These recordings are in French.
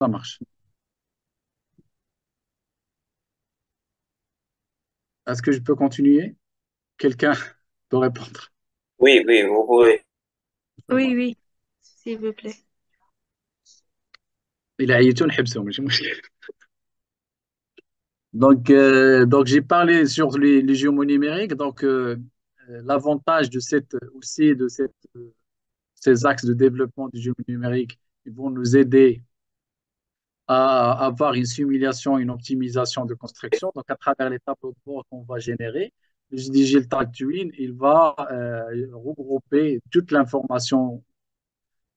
Ça marche. Est-ce que je peux continuer? Quelqu'un peut répondre. Oui, oui, vous pouvez. Ça Oui, va. oui, s'il vous plaît. Il a يعيطوا نحبسهم ماشي مشكل. Donc j'ai parlé sur les jumeaux numériques. L'avantage de ces axes de développement du jumeau numérique, ils vont nous aider à avoir une simulation, une optimisation de construction. Donc, à travers les tableaux de bord qu'on va générer, le Digital Twin, il va regrouper toute l'information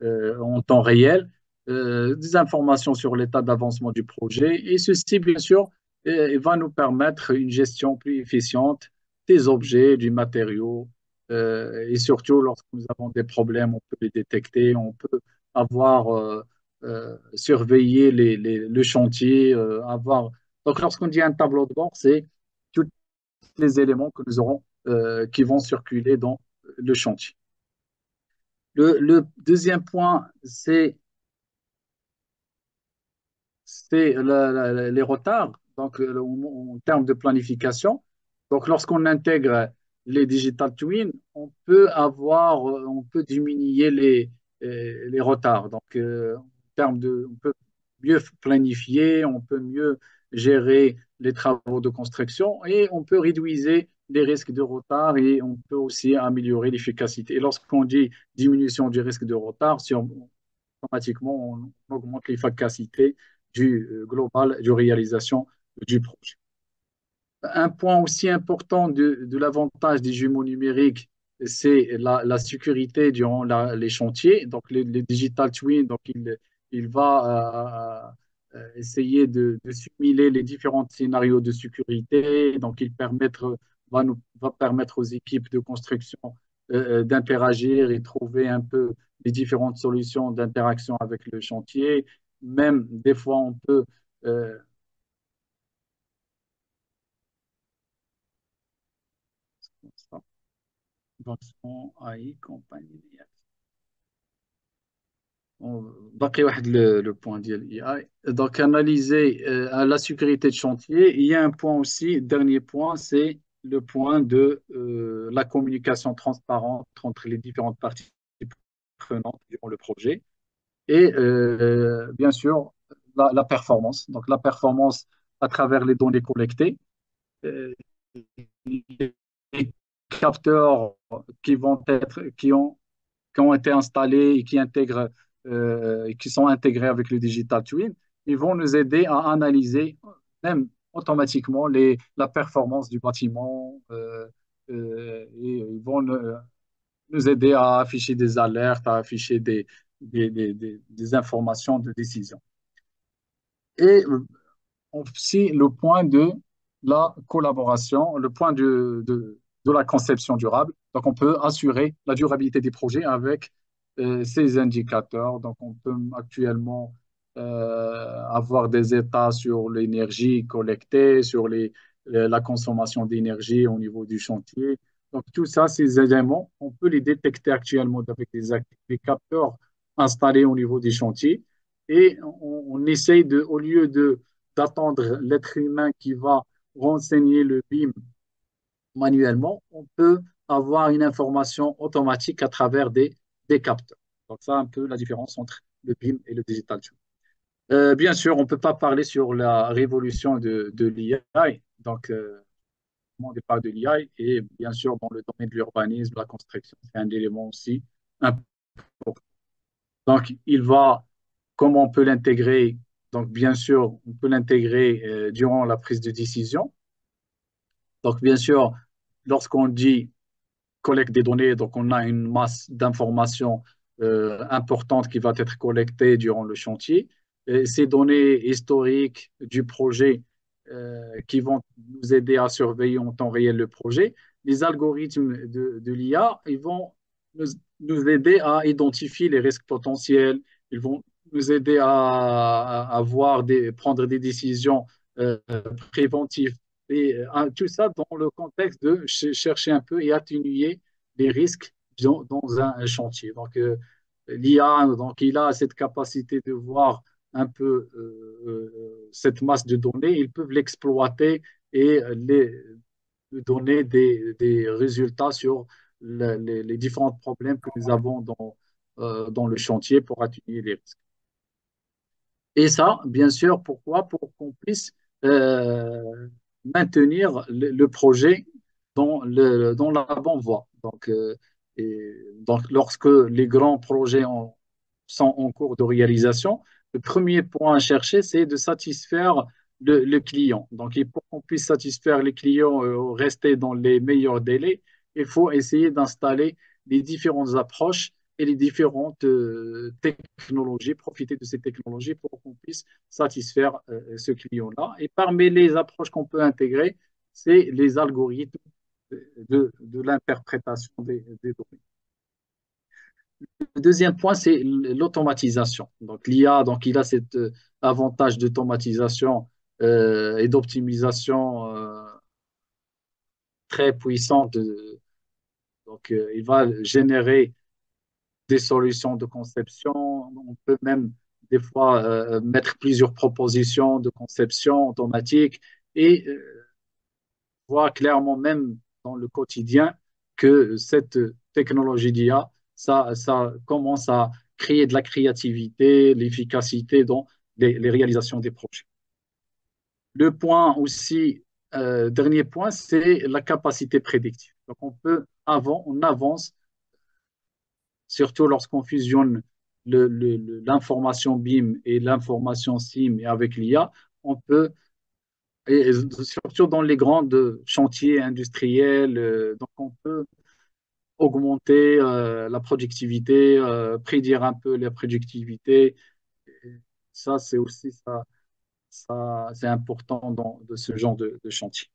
en temps réel, des informations sur l'état d'avancement du projet. Et ceci, bien sûr, va nous permettre une gestion plus efficiente des objets, du matériau. Et surtout, lorsque nous avons des problèmes, on peut les détecter, on peut avoir surveillé le chantier, avoir. Donc, lorsqu'on dit un tableau de bord, c'est tous les éléments que nous aurons qui vont circuler dans le chantier. Le deuxième point, c'est les retards, en termes de planification. Donc, lorsqu'on intègre les digital twins, on peut diminuer les retards. En termes on peut mieux planifier, on peut mieux gérer les travaux de construction et on peut réduire les risques de retard et on peut aussi améliorer l'efficacité. Et lorsqu'on dit diminution du risque de retard, si automatiquement, on augmente l'efficacité global de réalisation du projet. Un point aussi important de l'avantage des jumeaux numériques, c'est la sécurité durant les chantiers. Donc, les digital twins, il va essayer de simuler les différents scénarios de sécurité. Va permettre aux équipes de construction d'interagir et trouver un peu les différentes solutions d'interaction avec le chantier. Même des fois, on peut euh, Vincent, AI, compagnie. باقي واحد le point ديال AI. Donc, analyser la sécurité de chantier. Il y a un point aussi, dernier point, c'est le point de la communication transparente entre les différentes parties prenantes durant le projet. Et bien sûr, la performance. Donc, la performance à travers les données collectées. Euh, les capteurs qui ont été installés et qui sont intégrés avec le Digital Twin, ils vont nous aider à analyser même automatiquement la performance du bâtiment et ils vont nous aider à afficher des alertes, à afficher des informations de décision. Et aussi le point de la collaboration, le point de la conception durable. Donc, on peut assurer la durabilité des projets avec ces indicateurs. Donc, on peut actuellement avoir des états sur l'énergie collectée, sur la consommation d'énergie au niveau du chantier. Donc, tout ça, ces éléments, on peut les détecter actuellement avec des capteurs installés au niveau des chantiers. Et on essaye au lieu d'attendre l'être humain qui va renseigner le BIM manuellement, on peut avoir une information automatique à travers des capteurs. Donc, ça, un peu la différence entre le BIM et le digital twin. Bien sûr, on ne peut pas parler sur la révolution de l'IA. On parle de l'IA et bien sûr, dans le domaine de l'urbanisme, la construction, c'est un élément aussi important. Donc, comment on peut l'intégrer? Donc, bien sûr, on peut l'intégrer durant la prise de décision. Donc, bien sûr, lorsqu'on dit collecte des données, donc on a une masse d'informations importante qui va être collectée durant le chantier. Et ces données historiques du projet qui vont nous aider à surveiller en temps réel le projet, les algorithmes de l'IA, ils vont nous, nous aider à identifier les risques potentiels, ils vont nous aider prendre des décisions préventives et tout ça dans le contexte de chercher un peu et atténuer les risques dans un chantier. Donc, l'IA, donc, il a cette capacité de voir un peu cette masse de données, ils peuvent l'exploiter et donner des résultats sur les différents problèmes que nous avons dans le chantier pour atténuer les risques. Et ça, bien sûr, pourquoi? Pour qu'on puisse maintenir le projet dans la bonne voie. Donc, lorsque les grands projets sont en cours de réalisation, le premier point à chercher, c'est de satisfaire le client. Donc, et pour qu'on puisse satisfaire les clients, rester dans les meilleurs délais, il faut essayer d'installer les différentes approches et les différentes technologies, profiter de ces technologies pour qu'on puisse satisfaire ce client-là. Et parmi les approches qu'on peut intégrer, c'est les algorithmes de l'interprétation des données. Le deuxième point, c'est l'automatisation. Donc, l'IA, donc, il a cet avantage d'automatisation et d'optimisation très puissant. Donc, il va générer des solutions de conception. On peut même des fois mettre plusieurs propositions de conception automatique et voir clairement même dans le quotidien que cette technologie d'IA, ça commence à créer de la créativité, l'efficacité dans les réalisations des projets. Le point aussi, dernier point, c'est la capacité prédictive. Donc on avance surtout lorsqu'on fusionne l'information BIM et l'information SIM et avec l'IA, on peut, et surtout dans les grands chantiers industriels, donc on peut augmenter la productivité, prédire un peu la productivité. Et ça, c'est aussi c'est important de ce genre de chantier.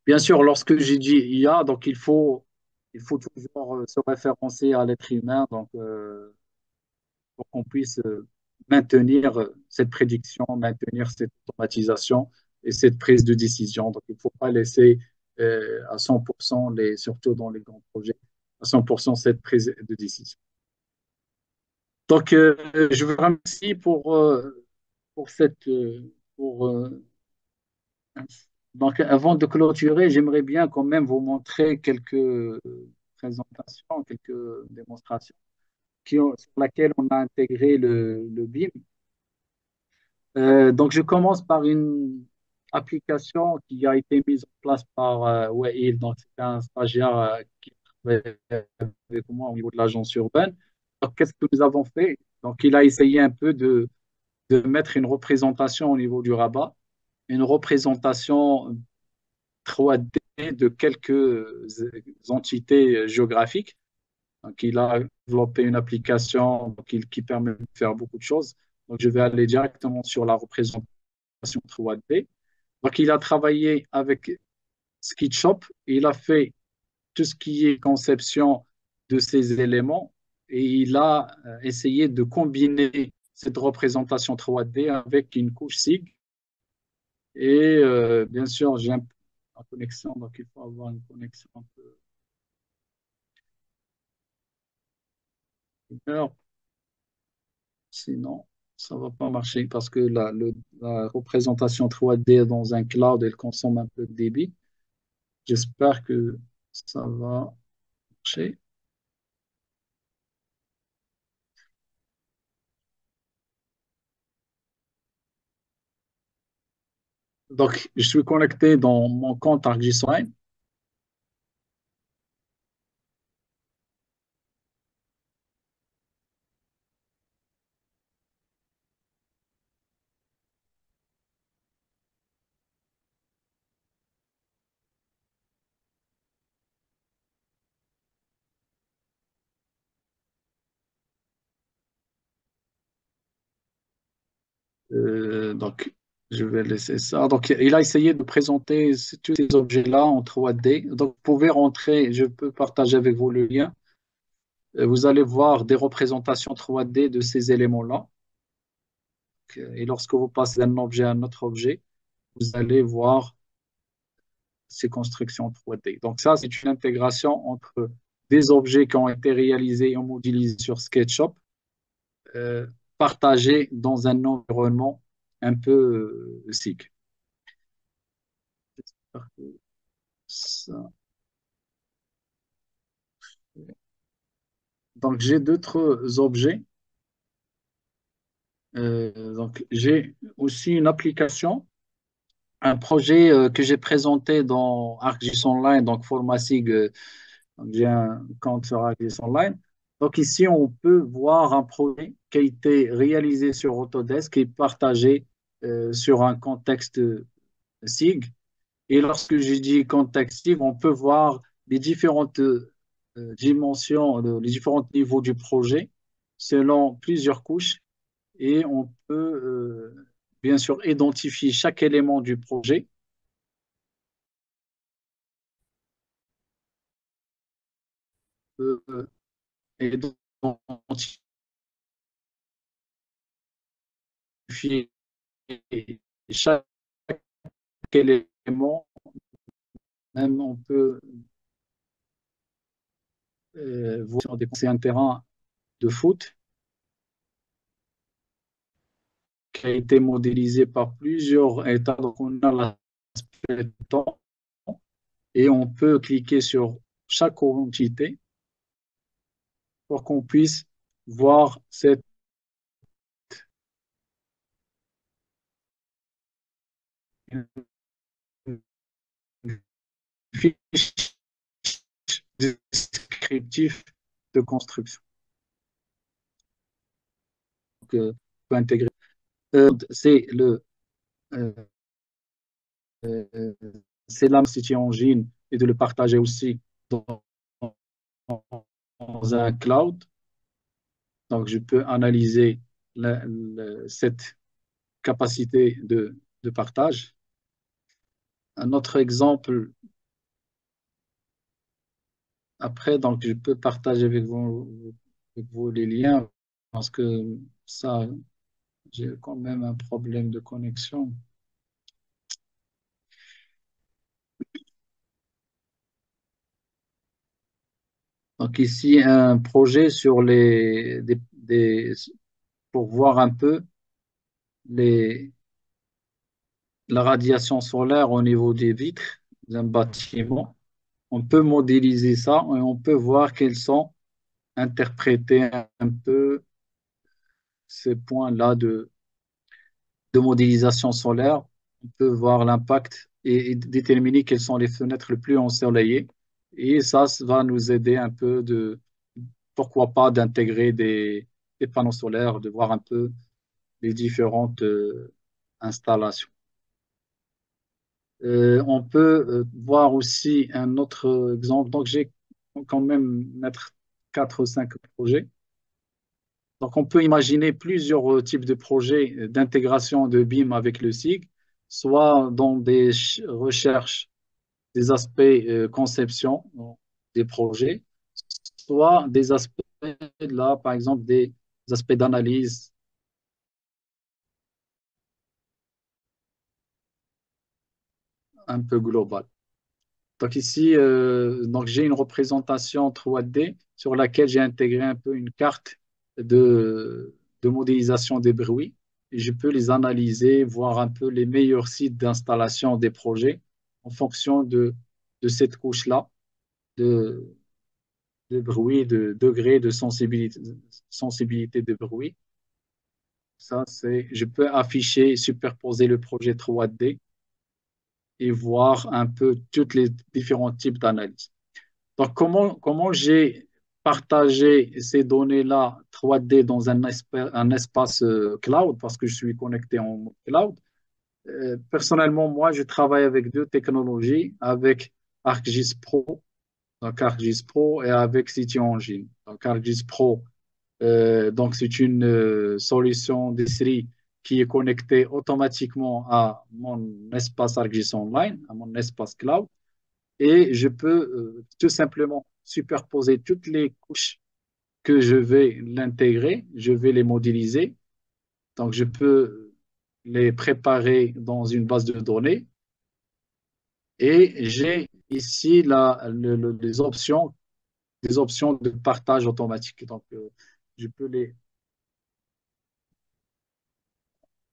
Bien sûr, lorsque j'ai dit IA, donc il faut toujours se référencer à l'être humain. Donc, pour qu'on puisse maintenir cette prédiction, maintenir cette automatisation et cette prise de décision. Donc, il ne faut pas laisser à 100%, surtout dans les grands projets, à 100% cette prise de décision. Donc, je vous remercie pour cette... pour, donc, avant de clôturer, j'aimerais bien quand même vous montrer quelques présentations, quelques démonstrations sur lesquelles on a intégré le BIM. Donc, je commence par une application qui a été mise en place par Wael. Donc, c'est un stagiaire qui travaille avec moi au niveau de l'agence urbaine. Donc, qu'est-ce que nous avons fait? Donc, il a essayé un peu de mettre une représentation au niveau du rabat, une représentation 3D de quelques entités géographiques. Donc, il a développé une application qui permet de faire beaucoup de choses. Donc, je vais aller directement sur la représentation 3D. Donc, il a travaillé avec SketchUp. Il a fait tout ce qui est conception de ces éléments et il a essayé de combiner cette représentation 3D avec une couche SIG. Et bien sûr, j'ai une connexion, donc il faut avoir une connexion un peu. Sinon, ça ne va pas marcher parce que la représentation 3D dans un cloud, elle consomme un peu de débit. J'espère que ça va marcher. Donc, je suis connecté dans mon compte ArcGIS. Donc, je vais laisser ça. Donc, il a essayé de présenter tous ces objets-là en 3D. Donc, vous pouvez rentrer, je peux partager avec vous le lien. Vous allez voir des représentations 3D de ces éléments-là. Et lorsque vous passez d'un objet à un autre objet, vous allez voir ces constructions 3D. Donc, ça, c'est une intégration entre des objets qui ont été réalisés et modélisés sur SketchUp partagés dans un environnement un peu SIG. Ça- Donc, j'ai d'autres objets. Donc, j'ai aussi une application, un projet que j'ai présenté dans ArcGIS Online, donc format SIG. Donc, j'ai un compte sur ArcGIS Online. Donc, ici, on peut voir un projet qui a été réalisé sur Autodesk et partagé sur un contexte SIG. Et lorsque je dis contexte SIG, on peut voir les différentes dimensions, les différents niveaux du projet selon plusieurs couches et on peut bien sûr identifier chaque élément du projet euh, et identifier chaque élément. Même on peut voir c'est un terrain de foot qui a été modélisé par plusieurs états. Donc on a l'aspect temps et on peut cliquer sur chaque entité pour qu'on puisse voir cette fiche descriptif de construction que peut intégrer. C'est euh, euh, c'est la City Engine et de le partager aussi dans, dans un cloud. Donc, je peux analyser cette capacité de partage. Un autre exemple, après, donc, je peux partager avec vous les liens parce que ça, j'ai quand même un problème de connexion. Donc ici, un projet sur pour voir un peu les, la radiation solaire au niveau des vitres d'un bâtiment. On peut modéliser ça et on peut voir quels sont interpréter un peu ces points-là de modélisation solaire. On peut voir l'impact et déterminer quelles sont les fenêtres les plus ensoleillées. Et ça va nous aider un peu pourquoi pas, d'intégrer des panneaux solaires, de voir un peu les différentes installations. On peut voir aussi un autre exemple. Donc, j'ai quand même mettre 4 ou 5 projets. Donc, on peut imaginer plusieurs types de projets d'intégration de BIM avec le SIG, soit dans des recherches des aspects conception des projets, soit des aspects, là, par exemple, des aspects d'analyse un peu global. Donc ici, donc j'ai une représentation 3D sur laquelle j'ai intégré un peu une carte de modélisation des bruits. Et je peux les analyser, voir un peu les meilleurs sites d'installation des projets en fonction de cette couche-là de, de bruit, de degré de sensibilité de bruit. Ça, c'est, je peux afficher, superposer le projet 3D et voir un peu tous les différents types d'analyses. Donc, comment j'ai partagé ces données-là 3D dans un espace cloud, parce que je suis connecté en mode cloud. Personnellement, moi, je travaille avec deux technologies, avec ArcGIS Pro, donc ArcGIS Pro et avec CityEngine. Donc, ArcGIS Pro, donc c'est une solution de série qui est connectée automatiquement à mon espace ArcGIS Online, à mon espace cloud et je peux tout simplement superposer toutes les couches que je vais l'intégrer, je vais les modéliser. Donc, je peux les préparer dans une base de données et j'ai ici des options de partage automatique. Donc, je peux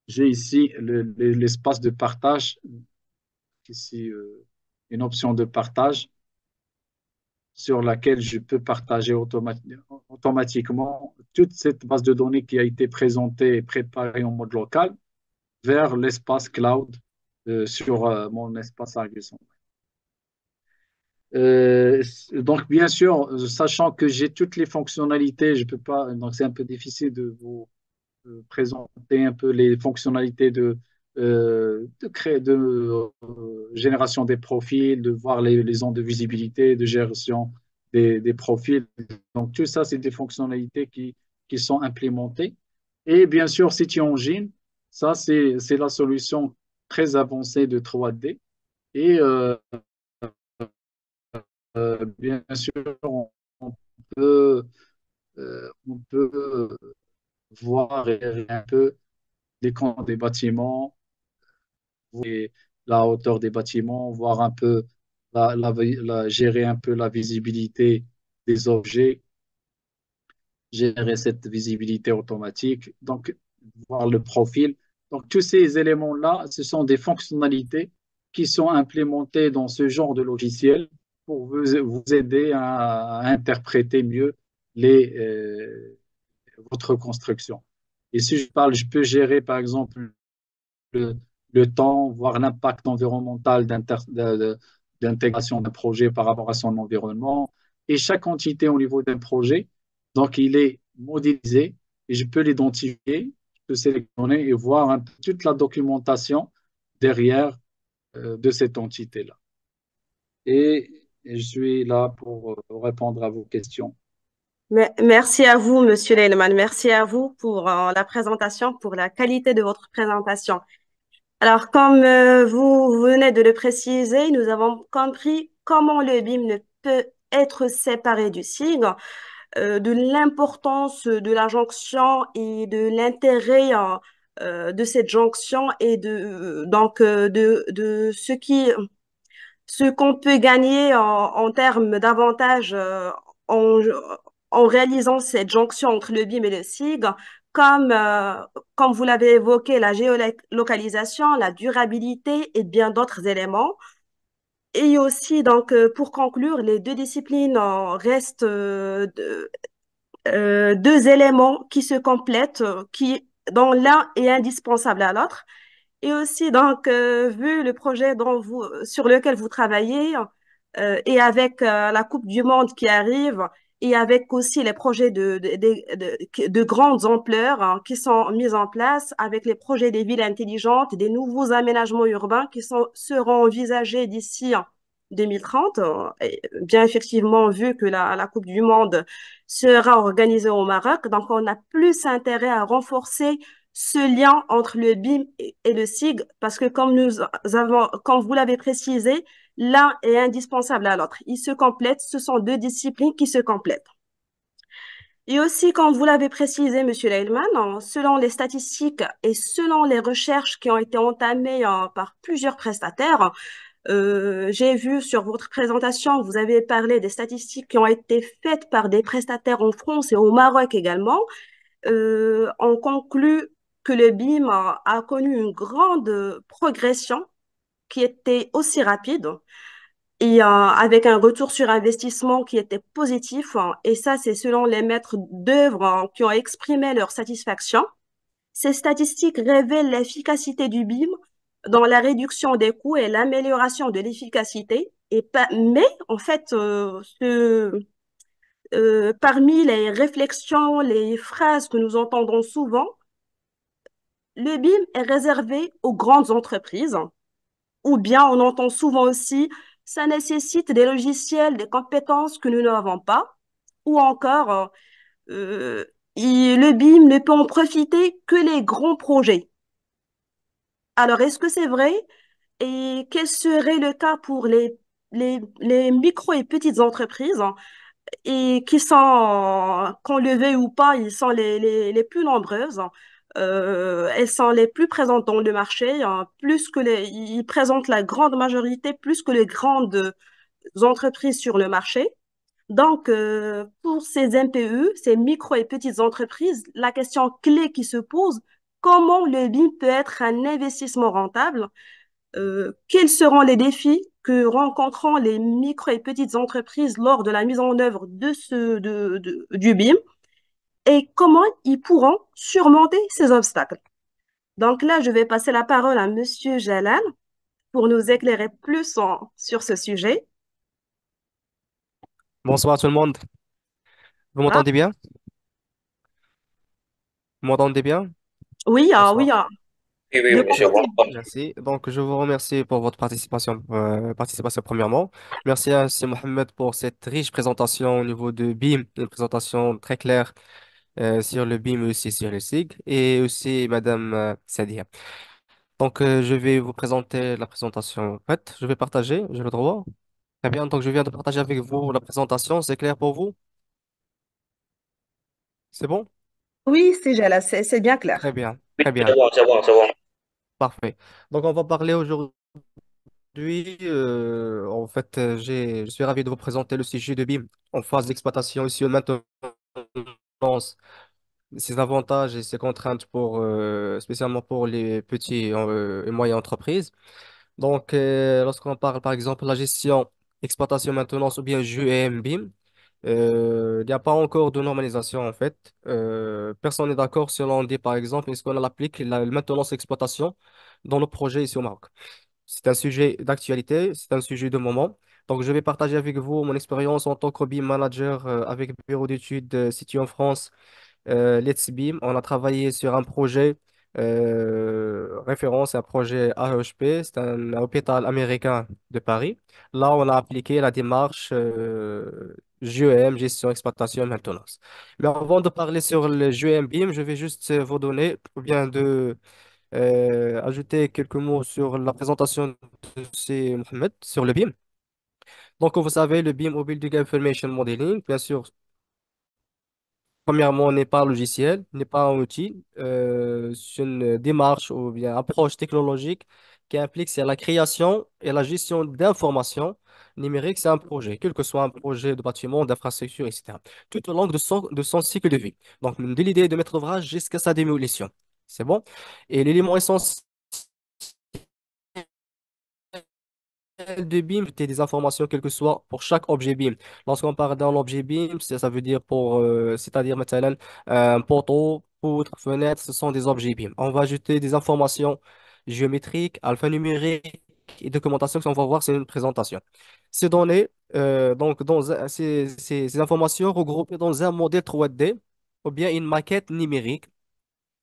J'ai ici l'espace de partage, ici une option de partage sur laquelle je peux partager automatiquement toute cette base de données qui a été présentée et préparée en mode local vers l'espace cloud sur mon espace Argus. Donc, bien sûr, sachant que j'ai toutes les fonctionnalités, je peux pas, donc c'est un peu difficile de vous présenter un peu les fonctionnalités de génération des profils, de voir les ondes de visibilité, de gestion des profils. Donc, tout ça, c'est des fonctionnalités qui sont implémentées. Et bien sûr, CityEngine, ça, c'est la solution très avancée de 3D. Et bien sûr, on peut, on peut voir un peu les camps des bâtiments et la hauteur des bâtiments, voir un peu, gérer un peu la visibilité des objets, gérer cette visibilité automatique, donc voir le profil. Donc tous ces éléments-là, ce sont des fonctionnalités qui sont implémentées dans ce genre de logiciel pour vous aider à interpréter mieux les, votre construction. Et si je parle, je peux gérer par exemple le, le temps, voir l'impact environnemental d'intégration d'un projet par rapport à son environnement. Et chaque entité au niveau d'un projet, donc il est modélisé et je peux l'identifier, je peux sélectionner et voir un peu toute la documentation derrière de cette entité-là. Et je suis là pour répondre à vos questions. Merci à vous, Monsieur Leileman. Merci à vous pour la présentation, pour la qualité de votre présentation. Alors, comme vous venez de le préciser, nous avons compris comment le BIM ne peut être séparé du SIG, de l'importance de la jonction et de l'intérêt de cette jonction et de ce qu'on peut gagner en termes d'avantages en réalisant cette jonction entre le BIM et le SIG, comme, euh, comme vous l'avez évoqué, la géolocalisation, la durabilité et bien d'autres éléments. Et aussi, donc, pour conclure, les deux disciplines restent deux éléments qui se complètent, dont l'un est indispensable à l'autre. Et aussi, donc, vu le projet sur lequel vous travaillez, et avec la Coupe du Monde qui arrive, et avec aussi les projets de grandes ampleurs qui sont mis en place, avec les projets des villes intelligentes, des nouveaux aménagements urbains seront envisagés d'ici 2030, et bien effectivement, vu que la Coupe du Monde sera organisée au Maroc, donc on a plus intérêt à renforcer ce lien entre le BIM et le SIG, parce que comme vous l'avez précisé, l'un est indispensable à l'autre. Ils se complètent, ce sont deux disciplines qui se complètent. Et aussi, comme vous l'avez précisé, Monsieur Leilman, selon les statistiques et selon les recherches qui ont été entamées par plusieurs prestataires, j'ai vu sur votre présentation, vous avez parlé des statistiques qui ont été faites par des prestataires en France et au Maroc également. On conclut que le BIM a connu une grande progression qui était aussi rapide et avec un retour sur investissement qui était positif. Et ça, c'est selon les maîtres d'œuvre qui ont exprimé leur satisfaction. Ces statistiques révèlent l'efficacité du BIM dans la réduction des coûts et l'amélioration de l'efficacité. Mais en fait, parmi les réflexions, les phrases que nous entendons souvent, le BIM est réservé aux grandes entreprises, ou bien on entend souvent aussi, ça nécessite des logiciels, des compétences que nous n'avons pas, ou encore, euh, le BIM ne peut en profiter que les grands projets. Alors, est-ce que c'est vrai? Et quel serait le cas pour les micro et petites entreprises et qui sont, qu'on le veuille ou pas, ils sont les plus nombreuses. Elles sont les plus présentes dans le marché, ils présentent la grande majorité plus que les grandes entreprises sur le marché. Donc, pour ces MPE, ces micro et petites entreprises, la question clé qui se pose, comment le BIM peut être un investissement rentable, quels seront les défis que rencontreront les micro et petites entreprises lors de la mise en œuvre du BIM et comment ils pourront surmonter ces obstacles. Donc là, je vais passer la parole à Monsieur Jalal pour nous éclairer plus sur ce sujet. Bonsoir tout le monde. Vous Ah, m'entendez bien? Vous m'entendez bien? oui, oui, Bonsoir. Oui, oui, de oui, mon je Parfait. vois. côté. Merci. Donc, je vous remercie pour votre participation premièrement. Merci à M. Mohamed pour cette riche présentation au niveau de BIM, une présentation très claire sur le BIM et aussi sur le SIG, et aussi Madame Sadia. Donc, je vais vous présenter la présentation faite. Je vais partager, j'ai le droit. Très bien. Donc, je viens de partager avec vous la présentation. C'est clair pour vous? C'est bon? Oui, c'est Jalal, c'est bien Très clair. bien. Oui, Très c'est bien. bon, c'est bon, c'est bon. Parfait. Donc, on va parler aujourd'hui. Je suis ravi de vous présenter le sujet de BIM en phase d'exploitation ici et maintenant, ses avantages et ses contraintes spécialement pour les petits et moyennes entreprises. Donc, lorsqu'on parle par exemple de la gestion, exploitation, maintenance ou bien GEM BIM, il n'y a pas encore de normalisation en fait. Personne n'est d'accord si l'on dit par exemple, est-ce qu'on applique la maintenance et exploitation dans nos projets ici au Maroc. C'est un sujet d'actualité, c'est un sujet de moment. Donc, je vais partager avec vous mon expérience en tant que BIM manager avec Bureau d'études situé en France, Let's BIM. On a travaillé sur un projet référence, un projet AEHP, c'est un hôpital américain de Paris. Là, on a appliqué la démarche GEM, gestion, exploitation et maintenance. Mais avant de parler sur le GEM BIM, je vais juste vous donner, ou bien de ajouter quelques mots sur la présentation de C. Mohamed sur le BIM. Donc, comme vous savez, le BIM au Building Information Modeling, bien sûr, premièrement, n'est pas un logiciel, n'est pas un outil, c'est une démarche ou bien approche technologique qui implique c'est la création et la gestion d'informations numériques. C'est un projet, quel que soit un projet de bâtiment, d'infrastructure, etc. Tout au long de son cycle de vie. Donc, de l'idée de mettre d'ouvrage jusqu'à sa démolition. C'est bon? Et l'élément essentiel de BIM, tu des informations, quel que soit pour chaque objet BIM. Lorsqu'on parle d'un objet BIM, ça veut dire c'est-à-dire maintenant, un poteau, poutre, fenêtre, ce sont des objets BIM. On va ajouter des informations géométriques, alphanumériques et documentation qu'on va voir, c'est une présentation. Ces données, ces informations regroupées dans un modèle 3D ou bien une maquette numérique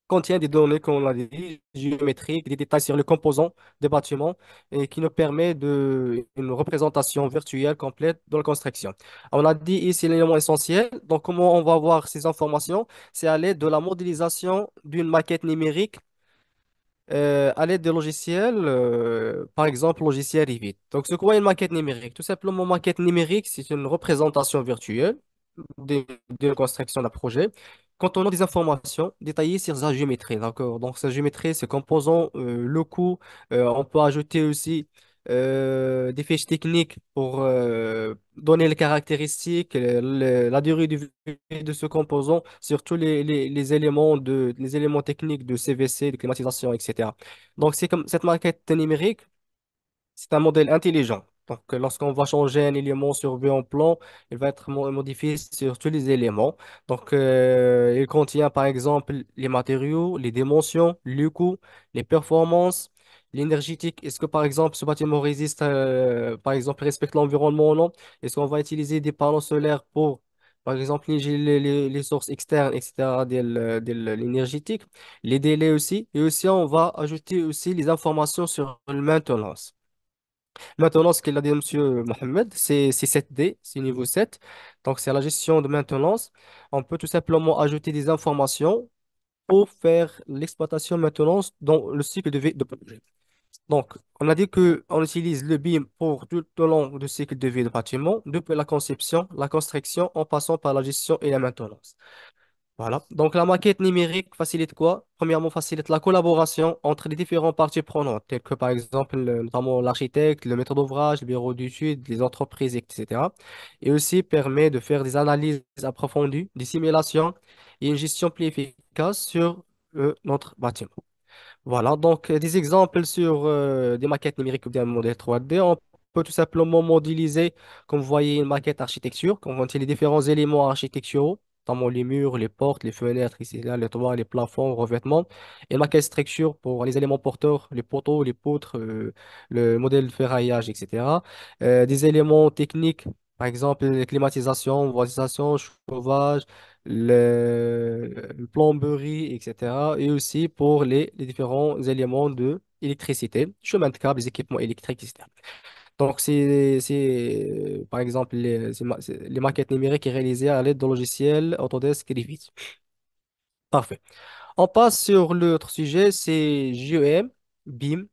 contient des données, comme on l'a dit, géométriques, des détails sur les composants des bâtiments et qui nous permet une représentation virtuelle complète de la construction. On a dit ici l'élément essentiel. Donc, comment on va voir ces informations? C'est à l'aide de la modélisation d'une maquette numérique à l'aide de logiciels, par exemple, logiciel Revit. Donc, c'est quoi une maquette numérique? Tout simplement, maquette numérique, c'est une représentation virtuelle de, de construction d'un projet, quand on a des informations détaillées sur sa géométrie, d'accord? Donc, sa géométrie, ses composants, le coût, on peut ajouter aussi des fiches techniques pour donner les caractéristiques, la durée de vie de ce composant, surtout les éléments techniques de CVC, de climatisation, etc. Donc, c'est comme cette maquette numérique, c'est un modèle intelligent. Donc, lorsqu'on va changer un élément survu en plan, il va être modifié sur tous les éléments. Donc, il contient par exemple les matériaux, les dimensions, le coût, les performances, l'énergétique. Est-ce que par exemple ce bâtiment résiste, par exemple, respecte l'environnement ou non? Est-ce qu'on va utiliser des panneaux solaires pour, par exemple, les sources externes, etc., de l'énergétique, les délais aussi. Et aussi, on va ajouter aussi les informations sur le maintenance. Maintenant, ce qu'il a dit Monsieur Mohamed, c'est 7D, c'est niveau 7. Donc, c'est la gestion de maintenance. On peut tout simplement ajouter des informations pour faire l'exploitation maintenance dans le cycle de vie de projet. Donc, on a dit qu'on utilise le BIM pour tout au long du cycle de vie de bâtiment, depuis la conception, la construction, en passant par la gestion et la maintenance. Voilà. Donc, la maquette numérique facilite quoi? Premièrement, facilite la collaboration entre les différentes parties prenantes, telles que par exemple, notamment l'architecte, le maître d'ouvrage, le bureau d'études, les entreprises, etc. Et aussi permet de faire des analyses approfondies, des simulations et une gestion plus efficace sur notre bâtiment. Voilà, donc des exemples sur des maquettes numériques ou bien un modèle 3D. On peut tout simplement modéliser, comme vous voyez, une maquette architecture, quand on les différents éléments architecturaux, notamment les murs, les portes, les fenêtres, ici, là, les toits, les plafonds, revêtements. Et une maquette structure pour les éléments porteurs, les poteaux, les poutres, le modèle de ferraillage, etc. Des éléments techniques, par exemple, climatisation, ventilation, chauffage, le plomberie, etc. Et aussi pour les différents éléments de électricité, chemin de câble, les équipements électriques, etc. Donc, par exemple, les maquettes numériques réalisées à l'aide de logiciels Autodesk Revit. Parfait. On passe sur l'autre sujet, c'est GEM, BIM,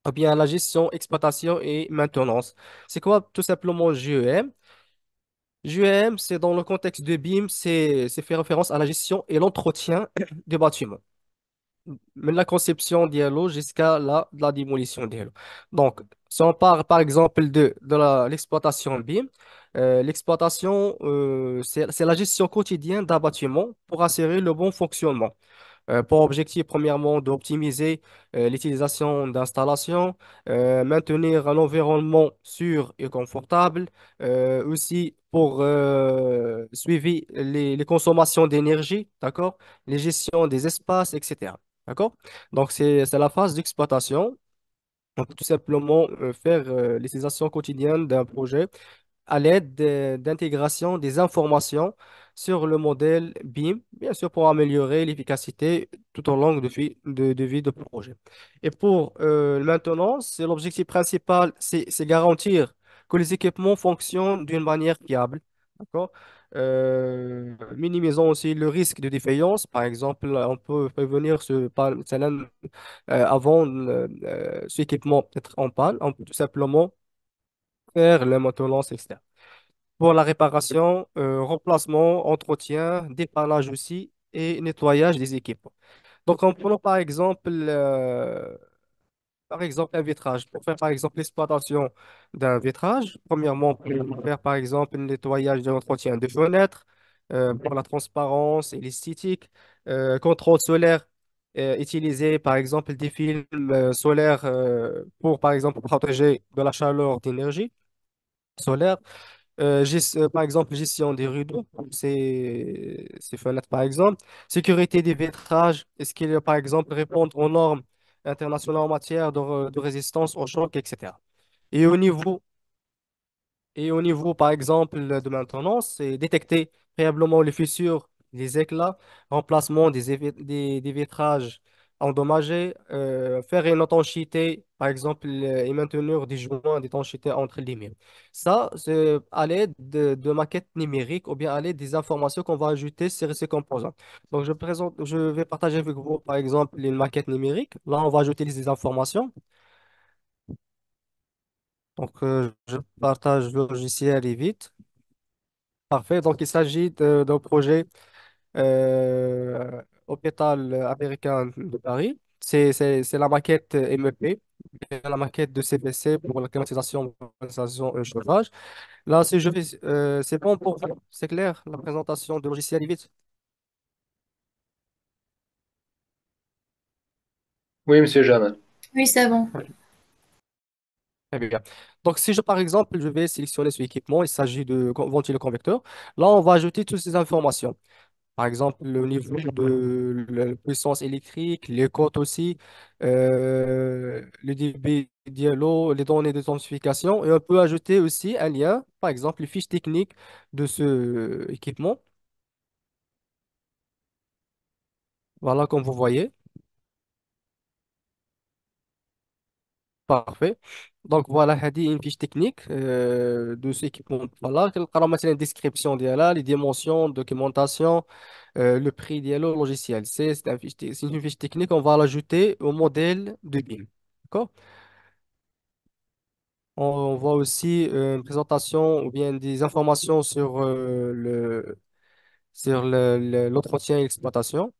ou bien la gestion, exploitation et maintenance. C'est quoi tout simplement GEM? GEM, c'est dans le contexte de BIM, c'est fait référence à la gestion et l'entretien des bâtiments. Mais la conception d'ILO jusqu'à la démolition d'ILO. Donc, si on part par exemple de l'exploitation BIM, l'exploitation, c'est la gestion quotidienne d'un bâtiment pour assurer le bon fonctionnement. Pour objectif, premièrement, d'optimiser l'utilisation d'installations, maintenir un environnement sûr et confortable, aussi pour suivi les consommations d'énergie, d'accord? Les gestions des espaces, etc. D'accord? Donc, c'est la phase d'exploitation. On peut tout simplement faire l'utilisation quotidienne d'un projet à l'aide d'intégration des informations sur le modèle BIM, bien sûr pour améliorer l'efficacité tout au long de vie de projet. Et pour maintenant, c'est l'objectif principal, c'est garantir que les équipements fonctionnent d'une manière fiable. D'accord? Minimisons aussi le risque de défaillance. Par exemple, on peut prévenir avant ce équipement d'être en panne. On peut tout simplement faire la maintenance, etc. Pour la réparation, remplacement, entretien, dépannage aussi et nettoyage des équipements. Donc, en prenant par exemple un vitrage. Pour faire par exemple l'exploitation d'un vitrage, premièrement, pour faire par exemple le nettoyage de l'entretien des fenêtres, pour la transparence et l'esthétique, contrôle solaire, utiliser par exemple des films solaires pour par exemple protéger de la chaleur d'énergie solaire. Par exemple, gestion des rideaux, ces fenêtres, par exemple. Sécurité des vitrages. Est-ce qu'il y a, par exemple, répondre aux normes internationales en matière de résistance au choc, etc. Et au niveau et au niveau, par exemple, de maintenance, c'est détecter préalablement les fissures, les éclats, remplacement des vitrages endommagés, faire une étanchéité, par exemple, et maintenir des joints d'étanchéité entre les murs. Ça, c'est à l'aide de maquettes numériques ou bien à l'aide des informations qu'on va ajouter sur ces composants. Donc, je vais partager avec vous, par exemple, une maquette numérique. Là, on va ajouter des informations. Donc, je partage le logiciel et vite. Parfait. Donc, il s'agit d'un projet hôpital américain de Paris. C'est la maquette MEP, et la maquette de CPC pour la climatisation, ventilation et chauffage. Là, c'est bon pour vous. C'est clair, la présentation de logiciel et vite. Oui, monsieur Jamal. Oui, c'est bon. Très bien. Donc, si par exemple, je vais sélectionner ce équipement, il s'agit de ventiloconvecteur. Là, on va ajouter toutes ces informations. Par exemple, le niveau de la puissance électrique, les cotes aussi, le débit d'eau, les données de densification. Et on peut ajouter aussi un lien, par exemple, les fiches techniques de ce équipement. Voilà, comme vous voyez. Parfait. Donc voilà, هذه une fiche technique de ce équipement. Voilà, كنلقاو مثلا description ديالها, les dimensions, documentation, le prix ديالو, logiciel. C'est une fiche technique, on va l'ajouter au modèle de BIM. D'accord? On voit aussi une présentation ou bien des informations sur l'entretien et l'exploitation.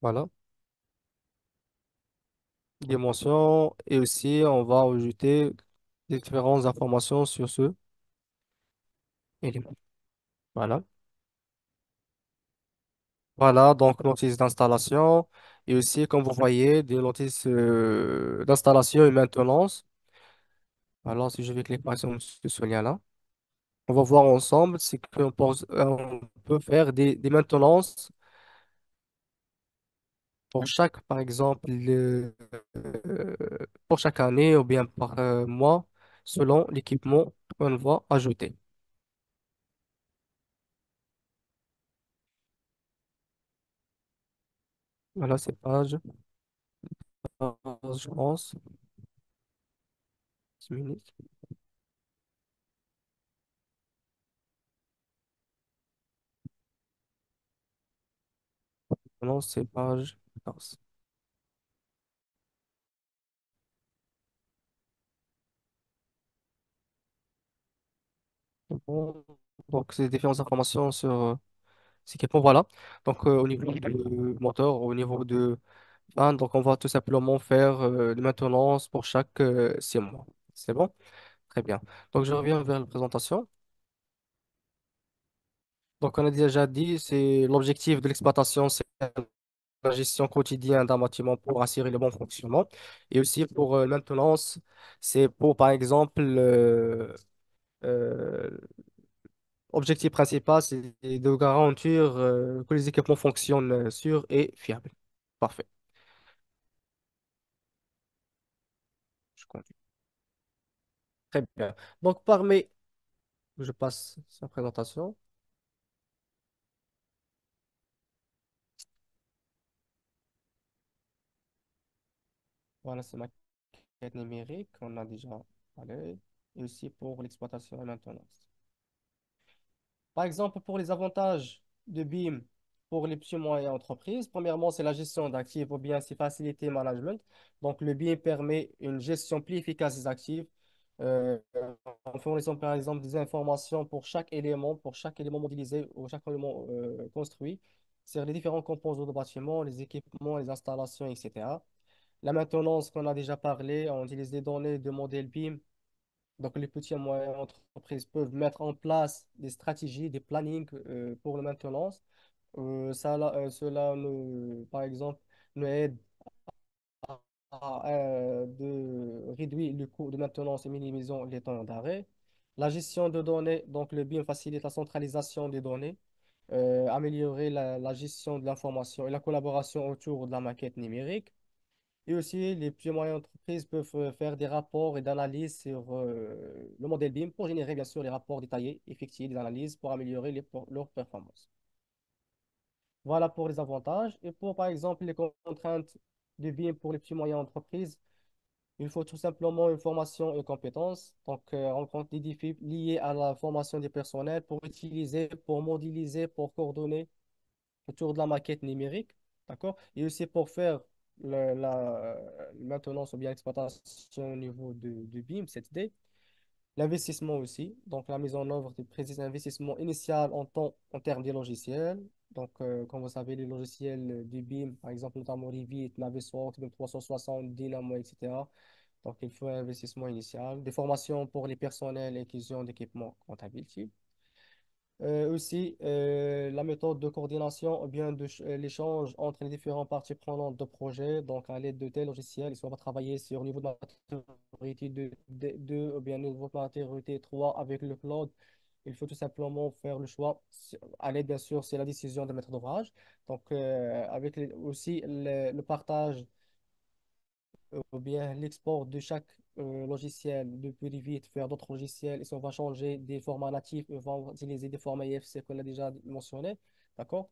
Voilà, dimensions. Et aussi, on va ajouter différentes informations sur ce élément. Voilà. Voilà, donc notice d'installation et aussi, comme vous voyez, des notices d'installation et maintenance. Alors, si je vais cliquer par exemple sur ce lien-là, on va voir ensemble, c'est on peut faire des maintenances pour chaque, par exemple, pour chaque année ou bien par mois, selon l'équipement qu'on va ajouter. Voilà, c'est page, je pense, 10 minutes. Non, c'est page 14. Bon, donc, c'est différentes informations sur ces équipements. Voilà. Donc, au niveau du moteur, au niveau de fan, donc on va tout simplement faire des maintenances pour chaque 6 mois. C'est bon? Très bien. Donc, je reviens vers la présentation. Donc, on a déjà dit, c'est l'objectif de l'exploitation, c'est la gestion quotidienne d'un bâtiment pour assurer le bon fonctionnement. Et aussi pour maintenance, c'est pour, par exemple, euh, objectif principal, c'est de garantir que les équipements fonctionnent sûrs et fiables. Parfait. Je continue. Très bien. Donc, je passe sa présentation. Voilà, c'est ma quête numérique. On a déjà parlé. Et aussi pour l'exploitation et maintenance. Par exemple, pour les avantages de BIM pour les petits moyens entreprises, premièrement, c'est la gestion d'actifs ou bien c'est faciliter le management. Donc, le BIM permet une gestion plus efficace des actifs euh, en fournissant par exemple des informations pour chaque élément modélisé ou chaque élément construit sur les différents composants de bâtiment, les équipements, les installations, etc. La maintenance qu'on a déjà parlé, on utilise des données de modèle BIM donc, les petits et moyennes entreprises peuvent mettre en place des stratégies, des plannings pour la maintenance. Cela, par exemple, nous aide de réduire le coût de maintenance et minimisant les temps d'arrêt. La gestion de données, donc le BIM facilite la centralisation des données, améliorer la gestion de l'information et la collaboration autour de la maquette numérique. Et aussi, les petites et moyennes entreprises peuvent faire des rapports et d'analyses sur le modèle BIM pour générer, bien sûr, les rapports détaillés, effectuer des analyses pour améliorer leurs performances. Voilà pour les avantages. Et pour, par exemple, les contraintes de BIM pour les petites et moyennes entreprises, il faut tout simplement une formation et compétences. Donc, on rencontre des défis liés à la formation des personnels pour utiliser, pour modéliser, pour coordonner autour de la maquette numérique, d'accord? Et aussi pour faire la maintenance ou bien exploitation au niveau de BIM, 7D. L'investissement aussi, donc la mise en œuvre de précis investissements initial en termes de logiciels. Donc, comme vous savez, les logiciels du BIM, par exemple, notamment Revit, Navisworks, BIM 360, Dynamo, etc. Donc, il faut un investissement initial. Des formations pour les personnels et acquisition d'équipements comptabilité. Aussi, la méthode de coordination ou bien l'échange entre les différentes parties prenantes de projet, donc à l'aide de tels logiciels, soit on va travailler sur le niveau de maturité 2 ou bien niveau de maturité 3 avec le cloud. Il faut tout simplement faire le choix. À l'aide, bien sûr, c'est la décision de maître d'ouvrage. Donc, avec aussi le partage ou bien l'export de chaque logiciel depuis Revit vers d'autres logiciels. Et si on va changer des formats natifs, on va utiliser des formats IFC qu'on a déjà mentionné. D'accord?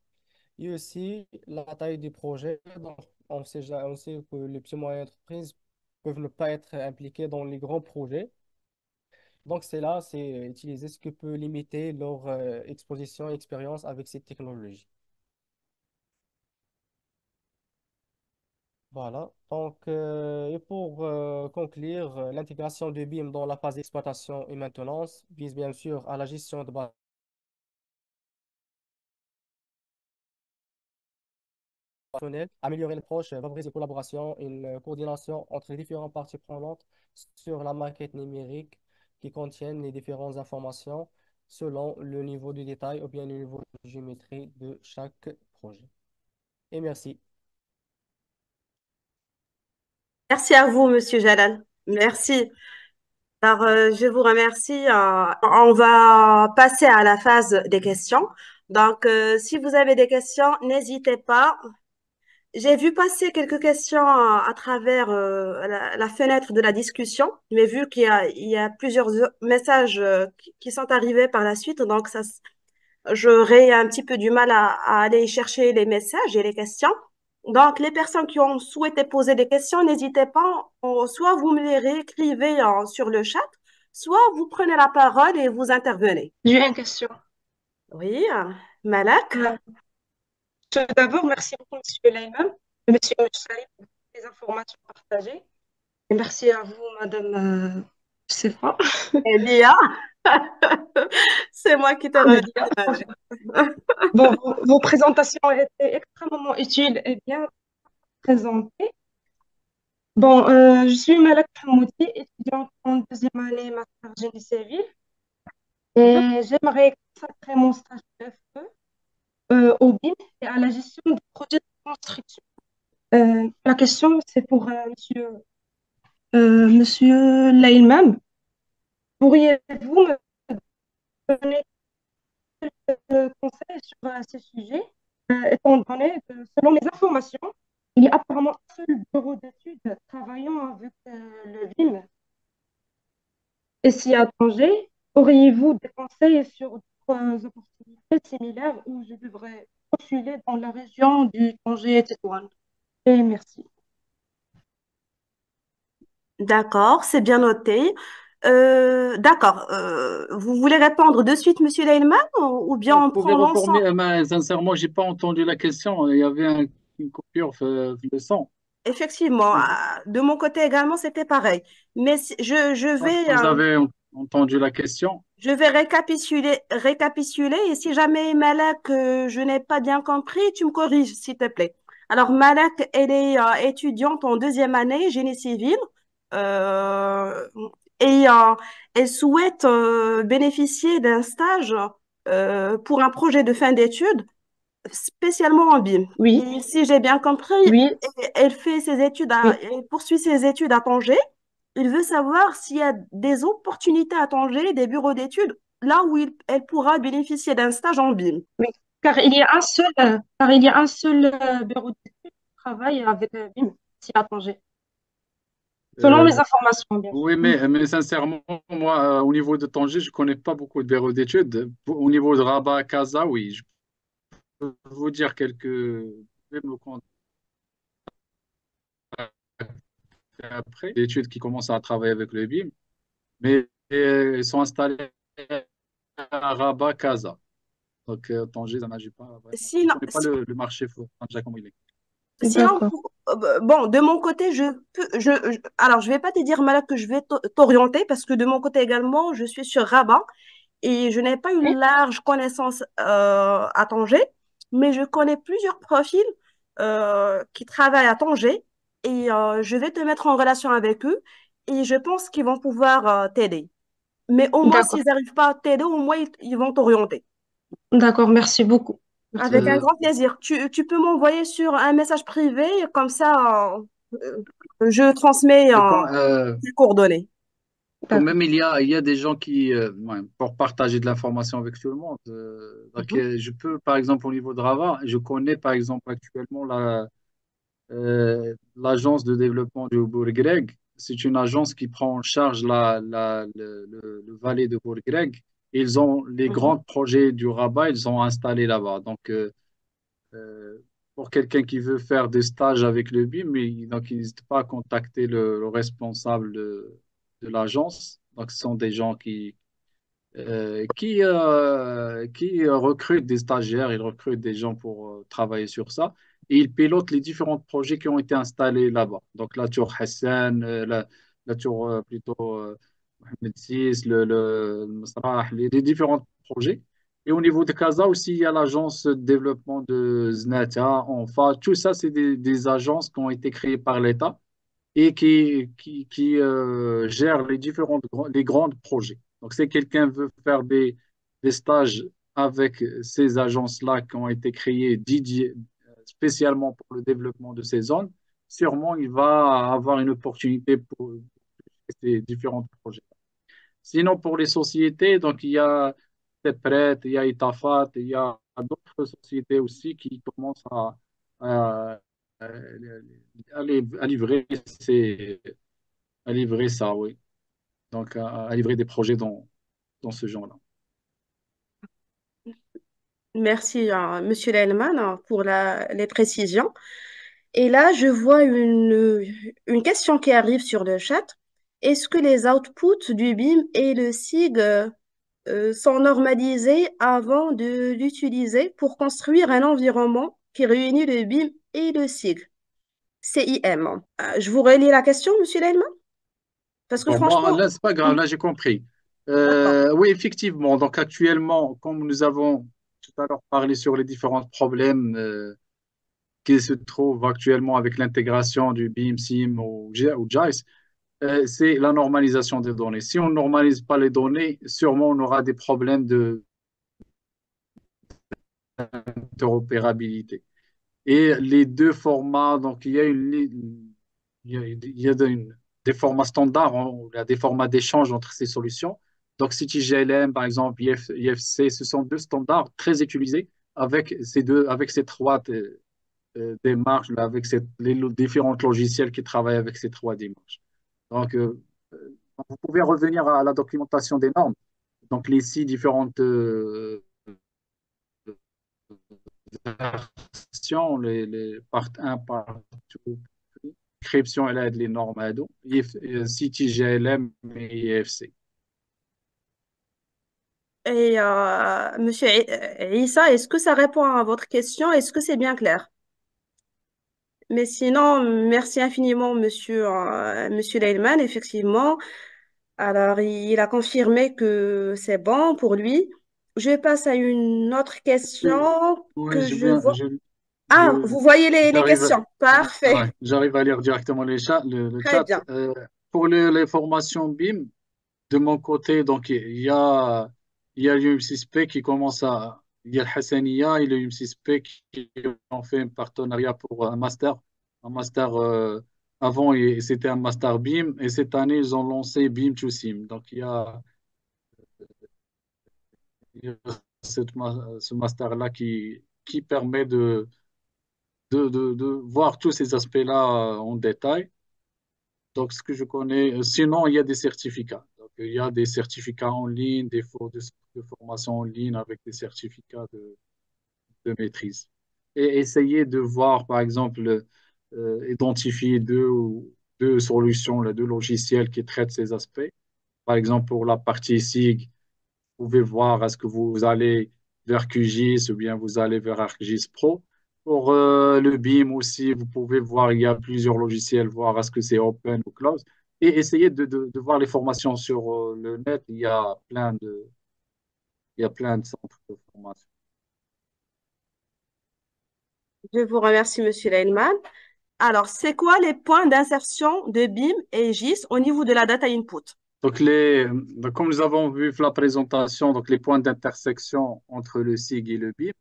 Et aussi la taille du projet. Donc, on sait que les petits moyennes entreprises peuvent ne pas être impliqués dans les grands projets. Donc, c'est utiliser ce qui peut limiter leur exposition et expérience avec ces technologies. Voilà. Donc, et pour conclure, l'intégration de BIM dans la phase d'exploitation et maintenance vise bien sûr à la gestion de personnel, améliorer l'approche, favoriser la collaboration et une coordination entre les différentes parties prenantes sur la maquette numérique qui contiennent les différentes informations selon le niveau de détail ou bien le niveau de géométrie de chaque projet. Et merci. Merci à vous, Monsieur Jalal. Merci. Alors, je vous remercie. On va passer à la phase des questions. Donc, si vous avez des questions, n'hésitez pas. J'ai vu passer quelques questions à travers la fenêtre de la discussion, mais vu il y a plusieurs messages qui sont arrivés par la suite, donc j'aurais un petit peu du mal à aller chercher les messages et les questions. Donc, les personnes qui ont souhaité poser des questions, n'hésitez pas, soit vous me les réécrivez sur le chat, soit vous prenez la parole et vous intervenez. J'ai une question. Oui, Malak? Euh, Tout d'abord, merci beaucoup, Monsieur Layman et Monsieur Moussali, pour les informations partagées. Et merci à vous, Madame Sefa. Eh bien, c'est moi qui te remercie, Nadia. Malak. Bon, vos présentations ont été extrêmement utiles et bien présentées. Bon, je suis Malak Hamoudi, étudiante en deuxième année master génie civil, et j'aimerais consacrer mon stage de FE au BIM et à la gestion des projets de construction. La question, c'est pour Monsieur Lailman. Pourriez-vous me donner quelques conseils sur ces sujets, étant donné que, selon mes informations, il y a apparemment un seul bureau d'études travaillant avec le BIM. Et si à Tanger, auriez-vous des conseils sur d'autres opportunités similaires où je devrais postuler dans la région du Tanger et Tétouan? Et merci. D'accord, c'est bien noté. D'accord. Vous voulez répondre de suite, Monsieur Leilman, ou bien Vous on pouvez prend l'ensemble? reformuler, mais sincèrement, j'ai pas entendu la question. Il y avait une coupure de son. Effectivement, de mon côté également, c'était pareil. Mais Donc, vous avez entendu la question. je vais récapituler et si jamais Malak, je n'ai pas bien compris, tu me corriges, s'il te plaît. Alors, Malak, elle est étudiante en deuxième année, génie civil, euh, et elle souhaite bénéficier d'un stage pour un projet de fin d'études, spécialement en BIM. Oui, Et si j'ai bien compris, oui, elle fait ses études oui. elle poursuit ses études à Tanger. Il veut savoir s'il y a des opportunités à Tanger, des bureaux d'études, là où elle pourra bénéficier d'un stage en BIM. Oui, car il y a un seul bureau d'études qui travaille avec BIM, si à Tanger. Selon Euh, mes informations, bien sûr. oui, mais sincèrement, moi, au niveau de Tanger, je connais pas beaucoup de bureaux d'études. Au niveau de Rabat, Casa, oui, je peux vous dire quelques. Je vais me contacter après. Des études qui commencent à travailler avec le BIM, mais ils sont installés à Rabat, Casa. Donc, Tanger, ça n'agit pas vraiment. Je ne Sinon, connais pas le marché déjà comment il est. sinon, D'accord. bon, de mon côté, alors je vais pas te dire, Malak, que je vais t'orienter parce que de mon côté également, je suis sur Rabat et je n'ai pas Oui, une large connaissance à Tanger, mais je connais plusieurs profils qui travaillent à Tanger et je vais te mettre en relation avec eux et je pense qu'ils vont pouvoir t'aider. Mais au moins, d'accord. s'ils n'arrivent pas à t'aider, au moins, ils vont t'orienter. D'accord, merci beaucoup. Merci Avec un beaucoup. Euh, grand plaisir. Tu peux m'envoyer sur un message privé, comme ça, je transmets et tes coordonnées. quand D'accord. même, il y a des gens qui, ouais, pour partager de l'information avec tout le monde. Donc, Mhm, je peux, par exemple, au niveau de Rava, je connais, par exemple, actuellement l'agence de développement du Bourg-Greg. C'est une agence qui prend en charge le vallée de Bourg-Greg. Ils ont les Mhm. grands projets du Rabat, ils ont installé là-bas. Donc, euh, pour quelqu'un qui veut faire des stages avec le BIM, donc il n'hésite pas à contacter le responsable de l'agence. Donc, ce sont des gens qui recrutent des stagiaires, ils recrutent des gens pour travailler sur ça. Et ils pilotent les différents projets qui ont été installés là-bas. Donc, la tour Hassan, la tour plutôt Mohamed VI, le Masrah, les différents projets. Et au niveau de Casa aussi, il y a l'agence de développement de Znata, enfin, tout ça, c'est des agences qui ont été créées par l'État et qui gèrent les grands projets. Donc, si quelqu'un veut faire des stages avec ces agences-là qui ont été créées spécialement pour le développement de ces zones, sûrement il va avoir une opportunité pour ces différents projets. Sinon, pour les sociétés, donc il y a Tepret, il y a Itafat, il y a d'autres sociétés aussi qui commencent à, à livrer à livrer ça, oui. Donc, à livrer des projets dans ce genre-là. Merci, Monsieur Lehman, pour les précisions. Et là, je vois une question qui arrive sur le chat. Est-ce que les outputs du BIM et le SIG sont normalisés avant de l'utiliser pour construire un environnement qui réunit le BIM et le SIG, CIM? Je vous relis la question, Monsieur Lehman, parce que Bon, moi, franchement, là, c'est pas grave, là, j'ai compris. d'accord. Oui, effectivement. Donc, actuellement, comme nous avons tout à l'heure parlé sur les différents problèmes qui se trouvent actuellement avec l'intégration du BIM, SIM ou JICE, c'est la normalisation des données. Si on ne normalise pas les données, sûrement on aura des problèmes d'interopérabilité. Et les deux formats, donc il y a des formats standards, hein, il y a des formats d'échange entre ces solutions. Donc CityGLM, par exemple, IFC, ce sont deux standards très utilisés avec ces trois démarches, là, avec les différents logiciels qui travaillent avec ces trois démarches. Donc, vous pouvez revenir à la documentation des normes. Donc, les six différentes versions, les part 1, part 2, description, elle aide les normes ADO, CityGLM et IFC. Et Monsieur Issa, est-ce que ça répond à votre question? Est-ce que c'est bien clair? Mais sinon, merci infiniment, Monsieur Leilman. Effectivement, alors il a confirmé que c'est bon pour lui. Je passe à une autre question Oui, que je vois. Ah, je- vous voyez les j'arrive questions. Parfait. ouais, j'arrive à lire directement le Très chat. bien. Pour les formations BIM, de mon côté, donc il y a l'UM6P qui commence à. Il y a le Hassania et le UM6P qui ont fait un partenariat pour un master. Un master avant, c'était un master BIM et cette année, ils ont lancé BIM to SIM. Donc il y a ce master-là qui permet de voir tous ces aspects-là en détail. Donc, ce que je connais, sinon, il y a des certificats. Donc, il y a des certificats en ligne, de formation en ligne avec des certificats de maîtrise. Et essayer de voir, par exemple, identifier deux solutions, les deux logiciels qui traitent ces aspects. Par exemple, pour la partie SIG, vous pouvez voir est-ce que vous allez vers QGIS ou bien vous allez vers ArcGIS Pro. Pour le BIM aussi, vous pouvez voir, il y a plusieurs logiciels, voir est-ce que c'est open ou closed. Et essayer de voir les formations sur le net. Il y a plein de centres de formation. Je vous remercie, Monsieur Leilman. Alors, c'est quoi les points d'insertion de BIM et GIS au niveau de la data input? Donc, comme nous avons vu la présentation, donc les points d'intersection entre le SIG et le BIM,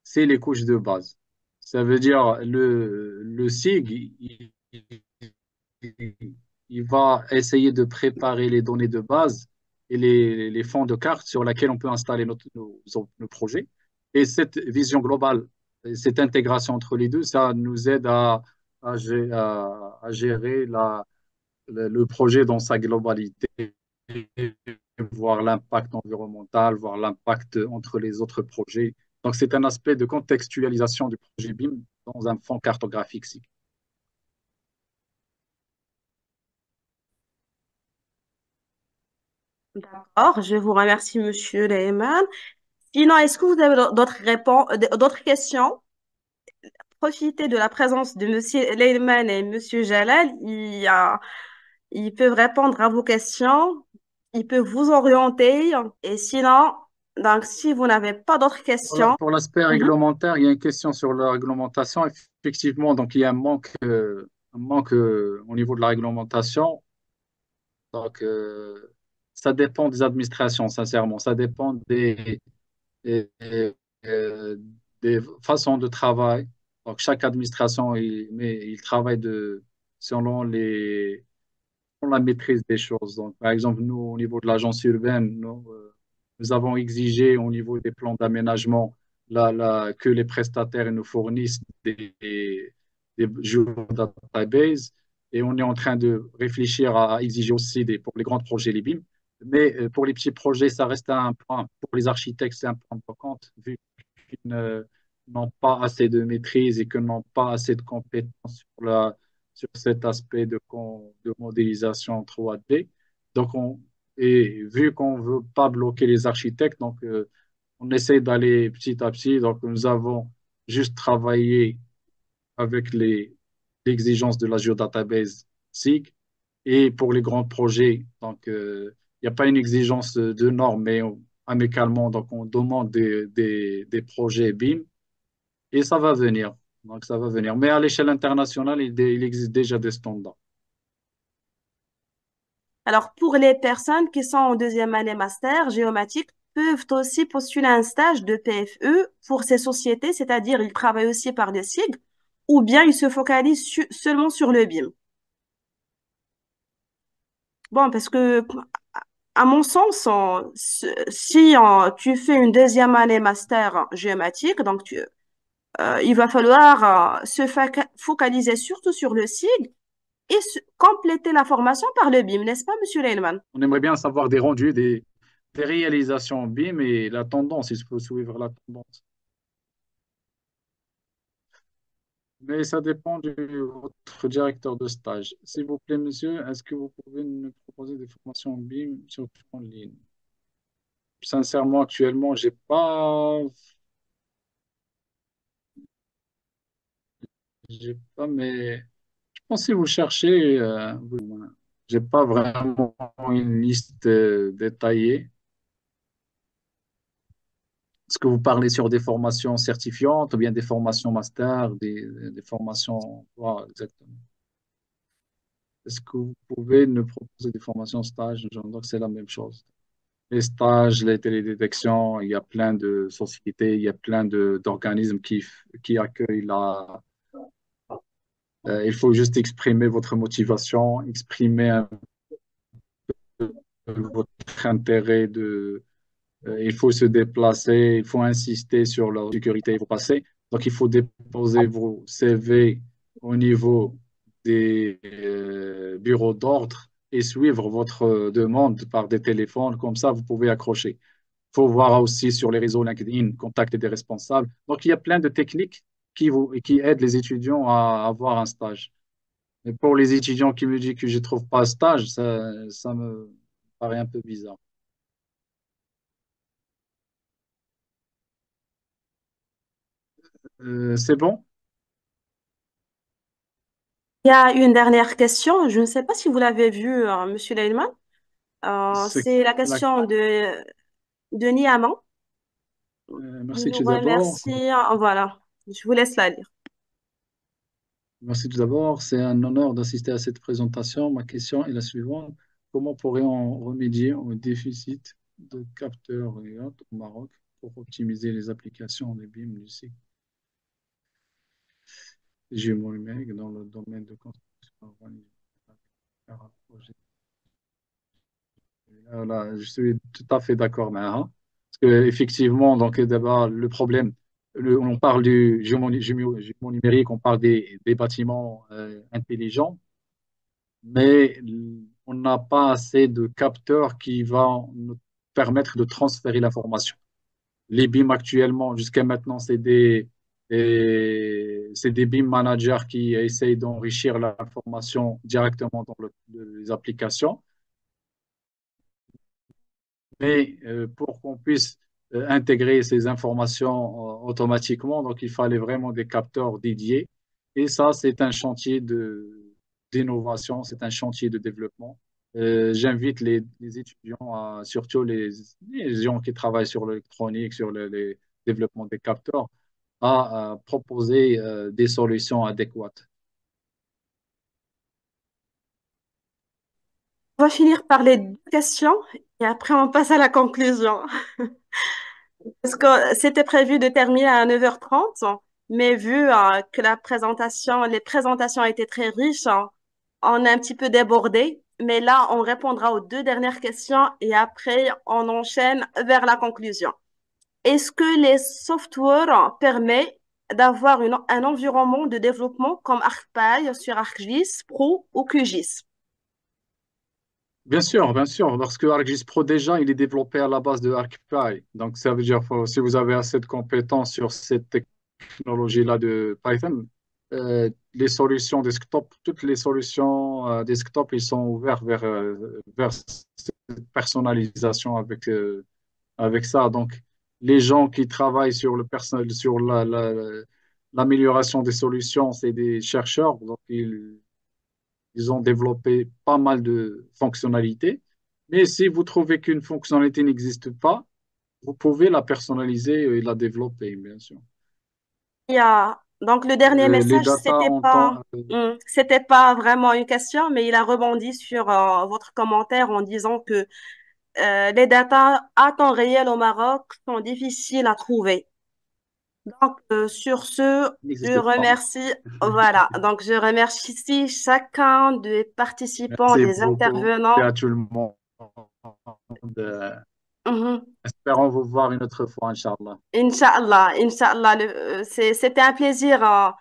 c'est les couches de base. Ça veut dire le SIG, il va essayer de préparer les données de base et les fonds de carte sur lesquels on peut installer nos projets. Et cette vision globale, cette intégration entre les deux, ça nous aide à gérer le projet dans sa globalité, voir l'impact environnemental, voir l'impact entre les autres projets. Donc, c'est un aspect de contextualisation du projet BIM dans un fond cartographique. D'accord, je vous remercie, Monsieur Lehman. Sinon, est-ce que vous avez d'autres questions? Profitez de la présence de Monsieur Lehman et Monsieur Jalal. Ils peuvent répondre à vos questions. Ils peuvent vous orienter. Et sinon, donc, si vous n'avez pas d'autres questions, Pour l'aspect mhm, réglementaire, il y a une question sur la réglementation. Effectivement, donc il y a un manque au niveau de la réglementation. Donc, ça dépend des administrations, sincèrement. Ça dépend et, des façons de travail. Donc, chaque administration, il travaille selon selon la maîtrise des choses. Donc, par exemple, nous, au niveau de l'agence urbaine, nous avons exigé au niveau des plans d'aménagement que les prestataires nous fournissent des database et on est en train de réfléchir à exiger aussi pour les grands projets les BIM. Mais pour les petits projets, ça reste un point. Pour les architectes, c'est un point bloquant, vu qu'ils n'ont pas assez de maîtrise et qu'ils n'ont pas assez de compétences sur cet aspect de modélisation 3D. Donc, et vu qu'on ne veut pas bloquer les architectes, donc on essaie d'aller petit à petit. Donc, nous avons juste travaillé avec l'exigence de l'Azure Database SIG. Et pour les grands projets, donc, il n'y a pas une exigence de normes, mais amicalement, donc on demande des projets BIM et ça va venir. Donc, ça va venir. Mais à l'échelle internationale, il existe déjà des standards. Alors, pour les personnes qui sont en deuxième année master géomatique, peuvent aussi postuler un stage de PFE pour ces sociétés, c'est-à-dire ils travaillent aussi par des SIG, ou bien ils se focalisent seulement sur le BIM. Bon, parce que, à mon sens, si tu fais une deuxième année master géomatique, donc il va falloir focaliser surtout sur le SIG et compléter la formation par le BIM, n'est-ce pas, Monsieur Leilman? On aimerait bien savoir des rendus, des réalisations BIM et la tendance, il faut suivre la tendance. Mais ça dépend de votre directeur de stage. S'il vous plaît, monsieur, est-ce que vous pouvez nous proposer des formations BIM surtout en ligne? Sincèrement, actuellement, j'ai pas, mais je pense que si vous cherchez, j'ai pas vraiment une liste détaillée. Est-ce que vous parlez sur des formations certifiantes ou bien des formations master, des formations, voilà, exactement. Est-ce que vous pouvez nous proposer des formations stage? Donc, c'est la même chose. Les stages, les télédétections, il y a plein de sociétés, il y a plein d'organismes qui accueillent il faut juste exprimer votre motivation, exprimer un peu votre intérêt il faut se déplacer, il faut insister sur la sécurité, il faut passer. Donc, il faut déposer vos CV au niveau des bureaux d'ordre et suivre votre demande par des téléphones. Comme ça, vous pouvez accrocher. Il faut voir aussi sur les réseaux LinkedIn, contacter des responsables. Donc, il y a plein de techniques qui aident les étudiants à avoir un stage. Mais pour les étudiants qui me disent que je ne trouve pas un stage, ça me paraît un peu bizarre. C'est bon? Il y a une dernière question. Je ne sais pas si vous l'avez vue, Monsieur Leilman. C'est C'est la la- question de Niaman. Il Merci nous tout d'abord. remercie. Voilà, je vous laisse la lire. Merci tout d'abord. C'est un honneur d'assister à cette présentation. Ma question est la suivante. Comment pourrait-on remédier au déficit de capteurs IoT au Maroc pour optimiser les applications des BIM du cycle jumeaux numériques dans le domaine de construction urbaine? Là, je suis tout à fait d'accord, Maha. Parce que, effectivement, donc, d'abord, le problème, on parle du jumeau numérique, on parle des bâtiments intelligents, mais on n'a pas assez de capteurs qui vont nous permettre de transférer l'information. Les BIM actuellement, jusqu'à maintenant, c'est des BIM managers qui essayent d'enrichir l'information directement dans les applications. Mais pour qu'on puisse intégrer ces informations automatiquement, donc il fallait vraiment des capteurs dédiés. Et ça, c'est un chantier d'innovation, c'est un chantier de développement. J'invite les étudiants, surtout les gens qui travaillent sur l'électronique, sur les développements des capteurs, à proposer des solutions adéquates. On va finir par les deux questions et après on passe à la conclusion. Parce que c'était prévu de terminer à 9h30, mais vu que les présentations étaient très riches, on a un petit peu débordé. Mais là, on répondra aux deux dernières questions et après, on enchaîne vers la conclusion. Est-ce que les softwares permettent d'avoir un environnement de développement comme ArcPy sur ArcGIS Pro ou QGIS? Bien sûr, parce que ArcGIS Pro déjà, il est développé à la base de ArcPy. Donc, ça veut dire si vous avez assez de compétences sur cette technologie-là de Python, les solutions desktop, toutes les solutions desktop, ils sont ouverts vers cette personnalisation avec ça. Donc, les gens qui travaillent sur sur l'amélioration des solutions, c'est des chercheurs. Donc, ils ont développé pas mal de fonctionnalités. Mais si vous trouvez qu'une fonctionnalité n'existe pas, vous pouvez la personnaliser et la développer, bien sûr. Donc, le dernier Les message, data en temps, c'était pas vraiment une question, mais il a rebondi sur votre commentaire en disant que les datas à temps réel au Maroc sont difficiles à trouver. Donc, sur ce, je n'existe pas. remercie, voilà, donc je remercie chacun des participants, Merci des beaucoup et intervenants. à tout le monde. Mhm. Espérons vous voir une autre fois, Inch'Allah. Inch'Allah, Inch'Allah, c'était un plaisir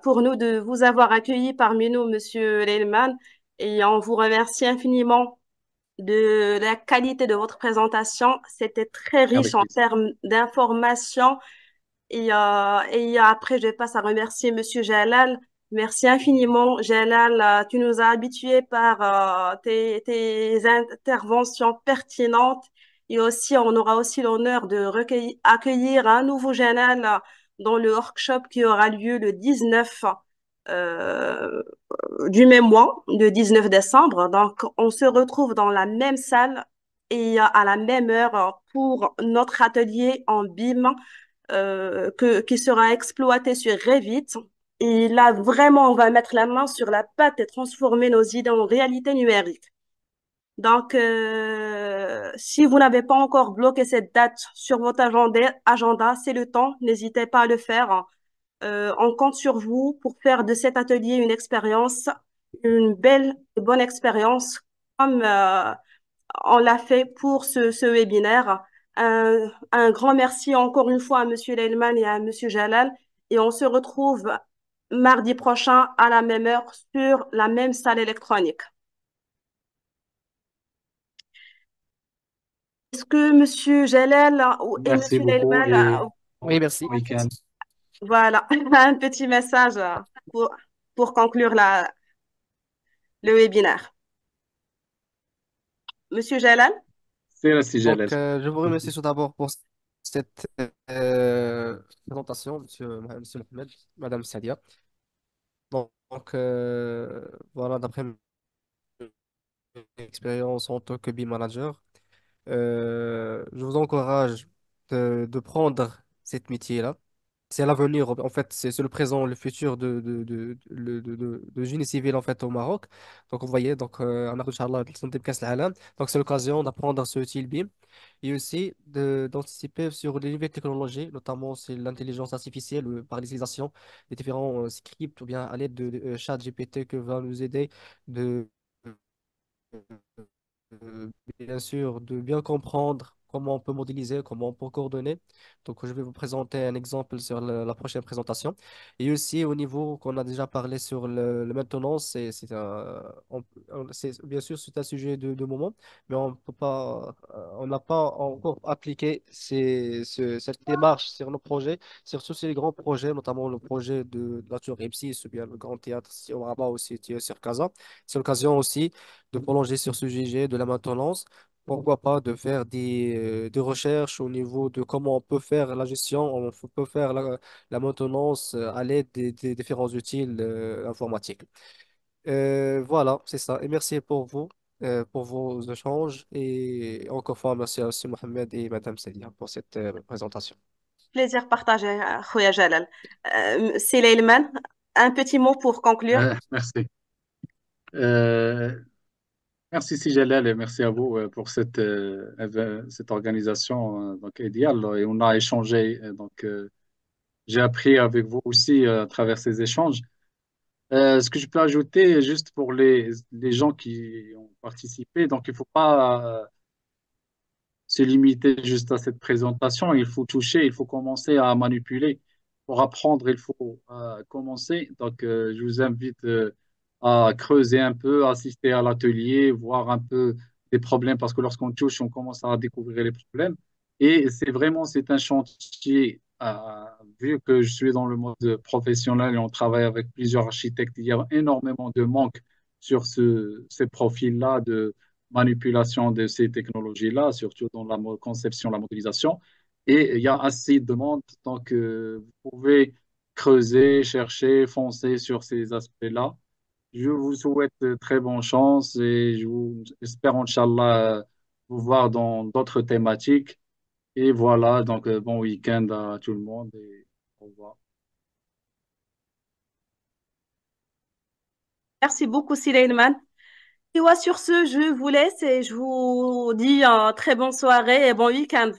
pour nous de vous avoir accueilli parmi nous, Monsieur Leilman, et on vous remercie infiniment de la qualité de votre présentation. C'était très riche Avec en plaisir. termes d'informations. Et après, je passe à remercier Monsieur Jalal. Merci infiniment, Jalal. Tu nous as habitués par tes interventions pertinentes. Et aussi, on aura aussi l'honneur de accueillir un nouveau Jalal dans le workshop qui aura lieu le 19 euh, du même mois, le 19 décembre. Donc, on se retrouve dans la même salle et à la même heure pour notre atelier en BIM qui sera exploité sur Revit. Et là, vraiment, on va mettre la main sur la pâte et transformer nos idées en réalité numérique. Donc, si vous n'avez pas encore bloqué cette date sur votre agenda, c'est le temps. N'hésitez pas à le faire. On compte sur vous pour faire de cet atelier une expérience, une belle et bonne expérience, comme on l'a fait pour ce webinaire. Un grand merci encore une fois à Monsieur Leilman et à Monsieur Jalal. Et on se retrouve mardi prochain à la même heure sur la même salle électronique. Est-ce que Monsieur Jalal et Merci Monsieur beaucoup Leilman, et Oui, merci. bon week-end. voilà, un petit message pour, pour conclure le webinaire. Monsieur Jalal? C'est la CGLS. Je vous remercie tout d'abord pour cette présentation, monsieur Mohamed, Madame Sadia. Voilà, d'après mon expérience en tant que BIM manager, je vous encourage de prendre cette métier-là. C'est l'avenir, en fait, c'est le présent, le futur de génie civil en fait au Maroc. Donc vous voyez, Inch'Allah, donc c'est l'occasion d'apprendre ce outil BIM et aussi d'anticiper sur les nouvelles technologies, notamment c'est l'intelligence artificielle par l'utilisation des différents scripts ou bien à l'aide de ChatGPT que va nous aider de euh, bien sûr, de bien comprendre comment on peut modéliser, comment on peut coordonner. Donc, je vais vous présenter un exemple sur la prochaine présentation. Et aussi, au niveau qu'on a déjà parlé sur le maintenance, bien sûr, c'est un sujet de moment, mais on peut pas, on n'a pas encore appliqué cette démarche sur nos projets, surtout sur les grands projets, notamment le projet de la Tour M6 ou bien le Grand Théâtre ici au Rabat aussi, sur Casa. C'est l'occasion aussi de prolonger sur ce sujet de la maintenance. Pourquoi pas de faire des recherches au niveau de comment on peut faire la gestion, peut faire la maintenance à l'aide des différents outils informatiques. Voilà, c'est ça. Et merci pour vos échanges. Et encore une fois, merci à aussi Mohamed et Madame Selia pour cette présentation. Plaisir partagé, Khouya Jalal. C'est Leilman. Un petit mot pour conclure. Merci. Euh, Merci Sijalel et merci à vous pour cette organisation donc idéale. Et on a échangé, j'ai appris avec vous aussi à travers ces échanges. Ce que je peux ajouter juste pour les gens qui ont participé, donc il ne faut pas se limiter juste à cette présentation. Il faut toucher, il faut commencer à manipuler. Pour apprendre, il faut commencer. Je vous invite à creuser un peu, assister à l'atelier, voir un peu des problèmes, parce que lorsqu'on touche, on commence à découvrir les problèmes. Et c'est un chantier. Vu que je suis dans le monde professionnel et on travaille avec plusieurs architectes, il y a énormément de manques sur ces profils-là manipulation de ces technologies-là, surtout dans la conception, la modélisation. Et il y a assez de demandes, donc vous pouvez creuser, chercher, foncer sur ces aspects-là. Je vous souhaite très bonne chance et j'espère, Inch'Allah, vous voir dans d'autres thématiques. Et voilà, bon week-end à tout le monde et au revoir. Merci beaucoup, Sileyman. Et ouais, sur ce, je vous laisse et je vous dis très bonne soirée et bon week-end.